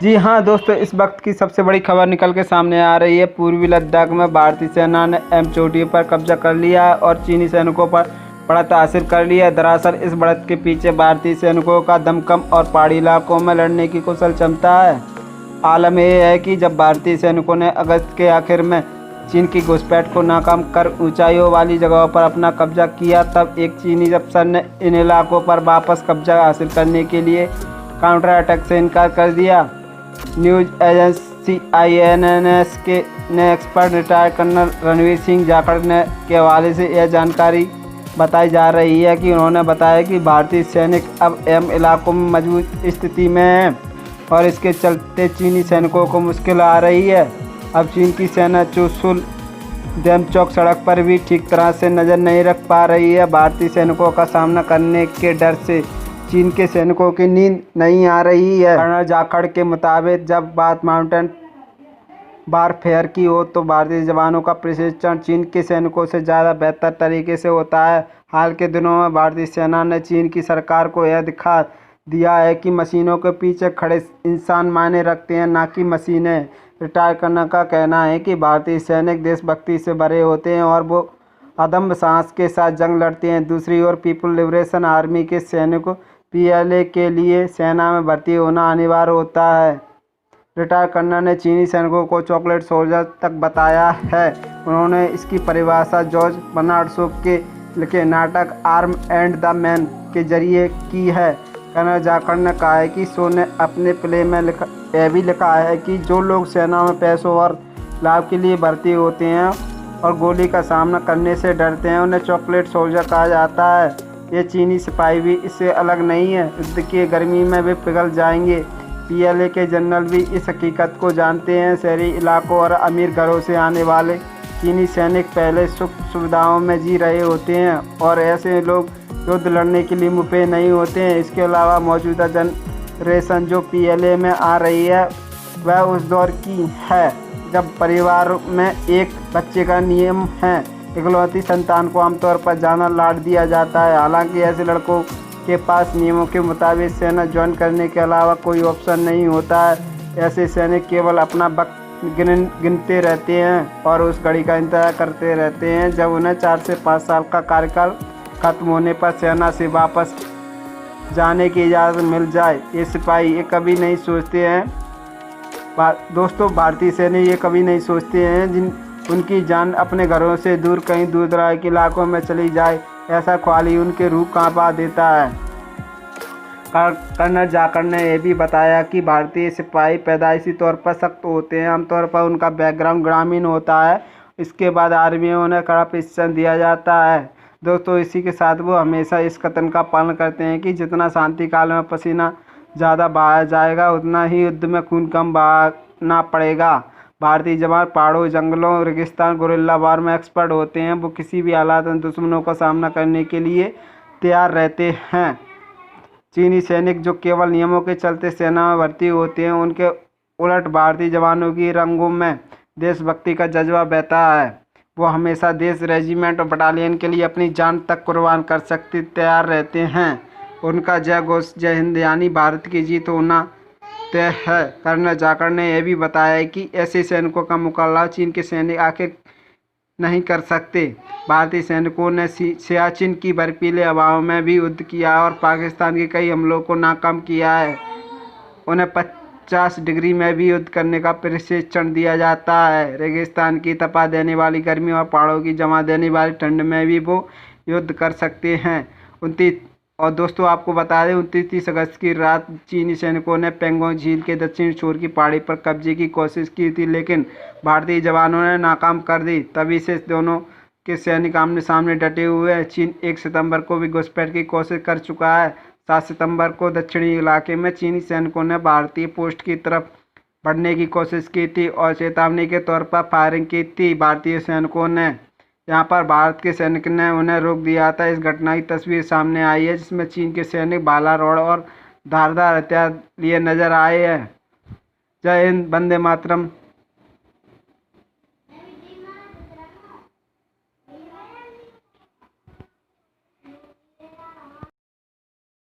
जी हाँ दोस्तों, इस वक्त की सबसे बड़ी खबर निकल के सामने आ रही है। पूर्वी लद्दाख में भारतीय सेना ने अहम चोटियों पर कब्जा कर लिया है और चीनी सैनिकों पर बढ़त हासिल कर लिया है। दरअसल इस बढ़त के पीछे भारतीय सैनिकों का दमखम और पहाड़ी इलाकों में लड़ने की कुशल क्षमता है। आलम यह है कि जब भारतीय सैनिकों ने अगस्त के आखिर में चीन की घुसपैठ को नाकाम कर ऊंचाइयों वाली जगहों पर अपना कब्जा किया, तब एक चीनी अफसर ने इन इलाकों पर वापस कब्जा हासिल करने के लिए काउंटर अटैक से इनकार कर दिया। न्यूज एजेंसी INNS के ने expert retired colonel Ranveer Singh Jakhar ने के हवाले से यह जानकारी बताई जा रही है कि उन्होंने बताया कि भारतीय सैनिक अब अहम इलाकों में मजबूत स्थिति में हैं और इसके चलते चीनी सैनिकों को मुश्किल आ रही है। अब चीन की सेना चुशुल डेमचौक सड़क पर भी ठीक तरह से नज़र नहीं रख पा रही है। भारतीय सैनिकों का सामना करने के डर से चीन के सैनिकों की नींद नहीं आ रही है। कर्नल जाखड़ के मुताबिक जब बात माउंटेन वारफेयर की हो तो भारतीय जवानों का प्रशिक्षण चीन के सैनिकों से ज़्यादा बेहतर तरीके से होता है। हाल के दिनों में भारतीय सेना ने चीन की सरकार को यह दिखा दिया है कि मशीनों के पीछे खड़े इंसान मायने रखते हैं, ना कि मशीनें। रिटायर करने का कहना है कि भारतीय सैनिक देशभक्ति से भरे होते हैं और वो अदम्य साहस के साथ जंग लड़ते हैं। दूसरी ओर पीपुल लिबरेशन आर्मी के सैनिकों PLA के लिए सेना में भर्ती होना अनिवार्य होता है। रिटायर कर्नल ने चीनी सैनिकों को चॉकलेट सोल्जर तक बताया है। उन्होंने इसकी परिभाषा जॉर्ज बर्नार्ड शो के लिखे नाटक आर्म एंड द मैन के जरिए की है। कर्नल जाखड़ ने कहा है कि शो ने अपने प्ले में यह भी लिखा है कि जो लोग सेना में पैसों और लाभ के लिए भर्ती होते हैं और गोली का सामना करने से डरते हैं, उन्हें चॉकलेट सोल्जर कहा जाता है। ये चीनी सिपाही भी इससे अलग नहीं है। युद्ध की गर्मी में वे पिघल जाएंगे। PLA के जनरल भी इस हकीकत को जानते हैं। शहरी इलाकों और अमीर घरों से आने वाले चीनी सैनिक पहले सुख सुविधाओं में जी रहे होते हैं और ऐसे लोग युद्ध लड़ने के लिए मुफे नहीं होते हैं। इसके अलावा मौजूदा जनरेशन जो PLA में आ रही है वह उस दौर की है जब परिवार में एक बच्चे का नियम है। इकलौती संतान को आमतौर पर ज़्यादा लाड दिया जाता है। हालांकि ऐसे लड़कों के पास नियमों के मुताबिक सेना ज्वाइन करने के अलावा कोई ऑप्शन नहीं होता है। ऐसे सैनिक केवल अपना वक्त गिनते रहते हैं और उस घड़ी का इंतजार करते रहते हैं जब उन्हें 4 से 5 साल का कार्यकाल खत्म होने पर सेना से वापस जाने की इजाज़त मिल जाए। ये सिपाही ये कभी नहीं सोचते हैं दोस्तों, भारतीय सैनिक ये कभी नहीं सोचते हैं जिन उनकी जान अपने घरों से दूर कहीं दूर दराज के इलाकों में चली जाए। ऐसा ख्याल ही उनके रूह कांपा देता है। कर्नल जाखड़ ने यह भी बताया कि भारतीय सिपाही पैदाइशी तौर पर सख्त होते हैं। आमतौर पर उनका बैकग्राउंड ग्रामीण होता है। इसके बाद आर्मी में उन्हें कड़ा प्रशिक्षण दिया जाता है। दोस्तों, इसी के साथ वो हमेशा इस कथन का पालन करते हैं कि जितना शांति काल में पसीना ज़्यादा बहाया जाएगा उतना ही युद्ध में खून कम बहाना पड़ेगा। भारतीय जवान पहाड़ों, जंगलों, रेगिस्तान, गुरिल्ला वार में एक्सपर्ट होते हैं। वो किसी भी हालात में दुश्मनों का सामना करने के लिए तैयार रहते हैं। चीनी सैनिक जो केवल नियमों के चलते सेना में भर्ती होते हैं, उनके उलट भारतीय जवानों की रंगों में देशभक्ति का जज्बा बहता है। वो हमेशा देश, रेजिमेंट और बटालियन के लिए अपनी जान तक कुर्बान कर सकते तैयार रहते हैं। उनका जय घोष जय हिंद यानी भारत की जीत होना तय है। कर्नल जाखड़ ने यह भी बताया कि ऐसे सैनिकों का मुकाबला चीन के सैनिक आखिर नहीं कर सकते। भारतीय सैनिकों ने सियाचिन की बर्फीले हवाओं में भी युद्ध किया और पाकिस्तान के कई हमलों को नाकाम किया है। उन्हें 50 डिग्री में भी युद्ध करने का प्रशिक्षण दिया जाता है। रेगिस्तान की तपा देने वाली गर्मी और पहाड़ों की जमा देने वाली ठंड में भी वो युद्ध कर सकते हैं। और दोस्तों, आपको बता दें 29 अगस्त की रात चीनी सैनिकों ने पेंगोंग झील के दक्षिण छोर की पहाड़ी पर कब्जे की कोशिश की थी, लेकिन भारतीय जवानों ने नाकाम कर दी। तभी से दोनों के सैनिक आमने सामने डटे हुए हैं। चीन 1 सितंबर को भी घुसपैठ की कोशिश कर चुका है। 7 सितंबर को दक्षिणी इलाके में चीनी सैनिकों ने भारतीय पोस्ट की तरफ बढ़ने की कोशिश की थी और चेतावनी के तौर पर फायरिंग की थी। भारतीय सैनिकों ने यहाँ पर भारत के सैनिक ने उन्हें रोक दिया था। इस घटना की तस्वीर सामने आई है जिसमें चीन के सैनिक भाला रॉड और धारदार हथियार लिए नजर आए हैं। जय हिंद, वंदे मातरम।